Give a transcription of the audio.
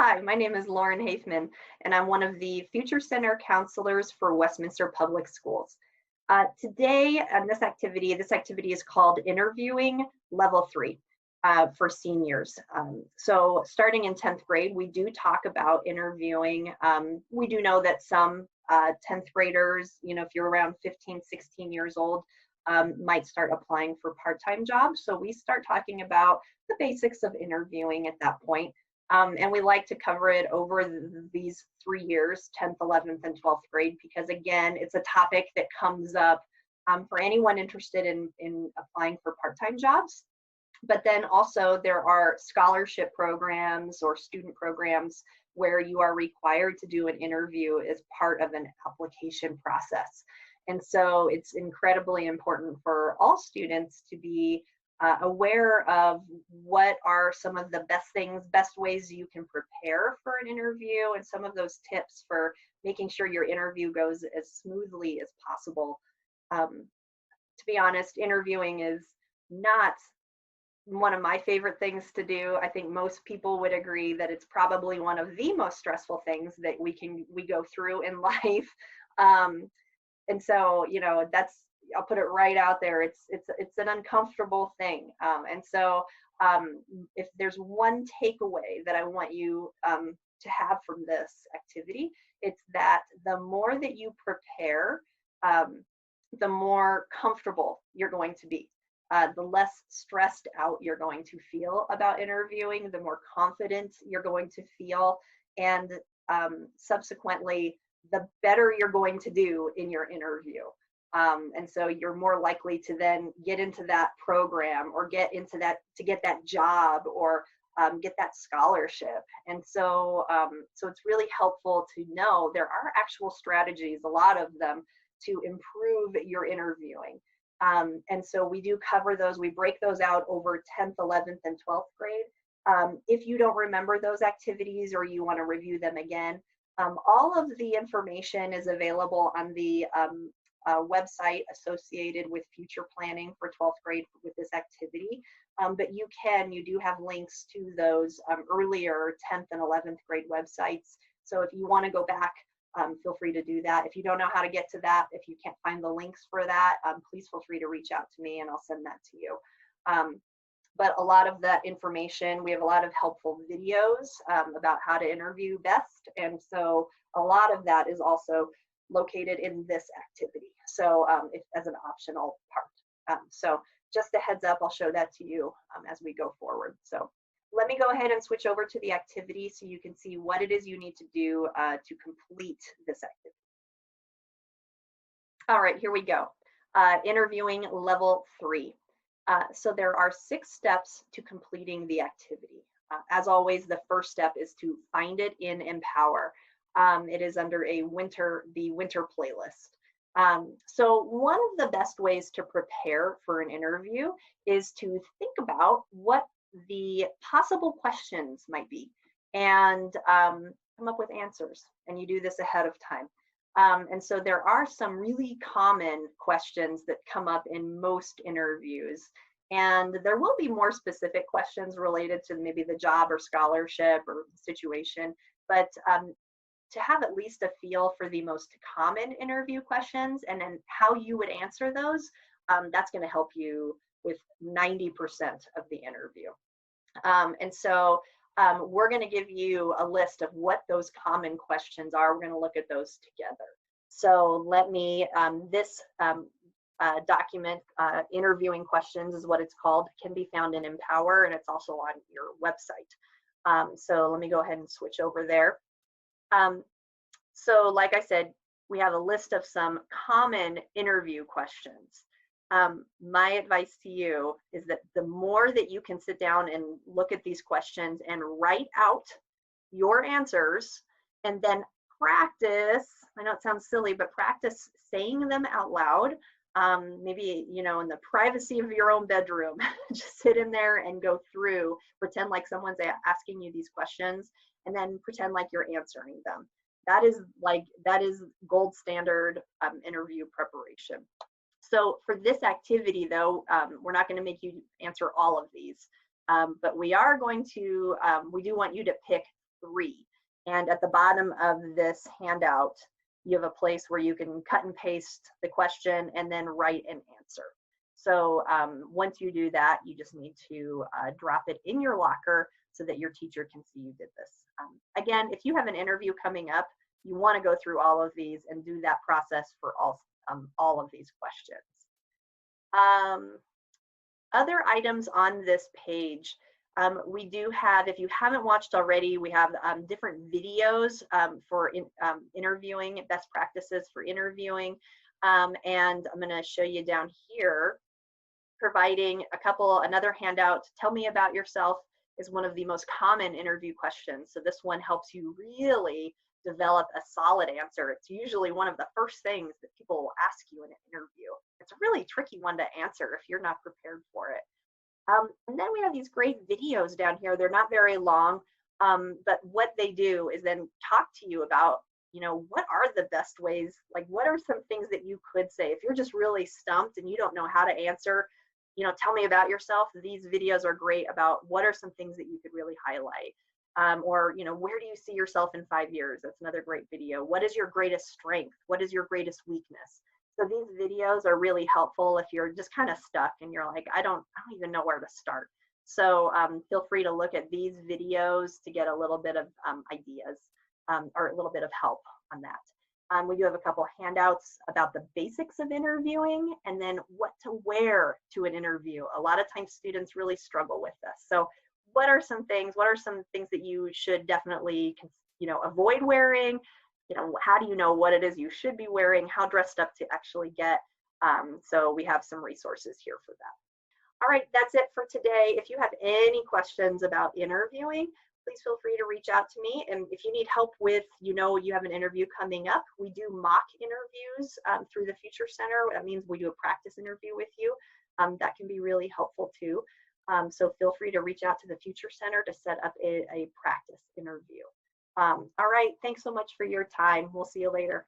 Hi, my name is Lauren Haithman, and I'm one of the Future Center counselors for Westminster Public Schools. Today, this activity is called Interviewing Level 3 for seniors. So starting in 10th grade, we do talk about interviewing. We do know that some 10th graders, if you're around 15, 16 years old, might start applying for part-time jobs. So we start talking about the basics of interviewing at that point. And we like to cover it over these 3 years, 10th, 11th, and 12th grade, because again, it's a topic that comes up for anyone interested in applying for part-time jobs. But then also there are scholarship programs or student programs where you are required to do an interview as part of an application process. And so it's incredibly important for all students to be aware of what are some of the best ways you can prepare for an interview, and some of those tips for making sure your interview goes as smoothly as possible. To be honest, interviewing is not one of my favorite things to do. I think most people would agree that it's probably one of the most stressful things that we go through in life. And so, I'll put it right out there. It's an uncomfortable thing. And so if there's one takeaway that I want you to have from this activity, it's that the more that you prepare, the more comfortable you're going to be. The less stressed out you're going to feel about interviewing, the more confident you're going to feel, and subsequently, the better you're going to do in your interview. And so you're more likely to then get into that program or get that job or get that scholarship. And so, so it's really helpful to know there are actual strategies, a lot of them, to improve your interviewing. And so we do cover those. We break those out over 10th, 11th, and 12th grade. If you don't remember those activities or you want to review them again, all of the information is available on the website associated with future planning for 12th grade with this activity. But you do have links to those earlier 10th and 11th grade websites. So if you want to go back, feel free to do that. If you don't know how to get to that, if you can't find the links for that, please feel free to reach out to me and I'll send that to you. But a lot of that information, we have a lot of helpful videos about how to interview best. And so a lot of that is also located in this activity. So as an optional part. So just a heads up, I'll show that to you as we go forward. So let me go ahead and switch over to the activity so you can see what it is you need to do to complete this activity. All right, here we go. Interviewing level 3. So there are 6 steps to completing the activity. As always, the first step is to find it in Empower. It is under the winter playlist. So one of the best ways to prepare for an interview is to think about what the possible questions might be and come up with answers. And you do this ahead of time. And so there are some really common questions that come up in most interviews. And there will be more specific questions related to maybe the job or scholarship or situation. But to have at least a feel for the most common interview questions and then how you would answer those, that's going to help you with 90% of the interview. And so we're going to give you a list of what those common questions are. We're going to look at those together. So let me, this document, interviewing questions is what it's called, can be found in Empower, and it's also on your website. So let me go ahead and switch over there. So like I said, we have a list of some common interview questions. My advice to you is that the more that you can sit down and look at these questions and write out your answers and then practice, I know it sounds silly, but practice saying them out loud, maybe, in the privacy of your own bedroom, just sit in there and go through, pretend like someone's asking you these questions and then pretend like you're answering them. That is gold standard interview preparation. So for this activity, though, we're not going to make you answer all of these, but we are going to, we do want you to pick 3. And at the bottom of this handout, you have a place where you can cut and paste the question and then write an answer. So once you do that, you just need to drop it in your locker so that your teacher can see you did this. Again, if you have an interview coming up, you want to go through all of these and do that process for all of these questions. Other items on this page, we do have, if you haven't watched already, we have different videos for interviewing, best practices for interviewing. And I'm going to show you down here, providing another handout. Tell me about yourself is one of the most common interview questions. So this one helps you really develop a solid answer. It's usually one of the first things that people will ask you in an interview. It's a really tricky one to answer if you're not prepared for it. And then we have these great videos down here. They're not very long, but what they do is then talk to you about, what are the best ways, like what are some things that you could say if you're just really stumped and you don't know how to answer, tell me about yourself. These videos are great about what are some things that you could really highlight. Or, where do you see yourself in 5 years? That's another great video. What is your greatest strength? What is your greatest weakness? So these videos are really helpful if you're just kind of stuck and you're like, I don't even know where to start. So feel free to look at these videos to get a little bit of ideas or a little bit of help on that. We do have a couple handouts about the basics of interviewing and then what to wear to an interview. A lot of times students really struggle with this. So what are some things that you should definitely, avoid wearing? How do you know what it is you should be wearing? How dressed up to actually get? So we have some resources here for that. All right, that's it for today. If you have any questions about interviewing, please feel free to reach out to me. And if you need help with, you have an interview coming up, we do mock interviews through the Future Center. That means we do a practice interview with you. That can be really helpful too. So feel free to reach out to the Future Center to set up a practice interview. All right, thanks so much for your time. We'll see you later.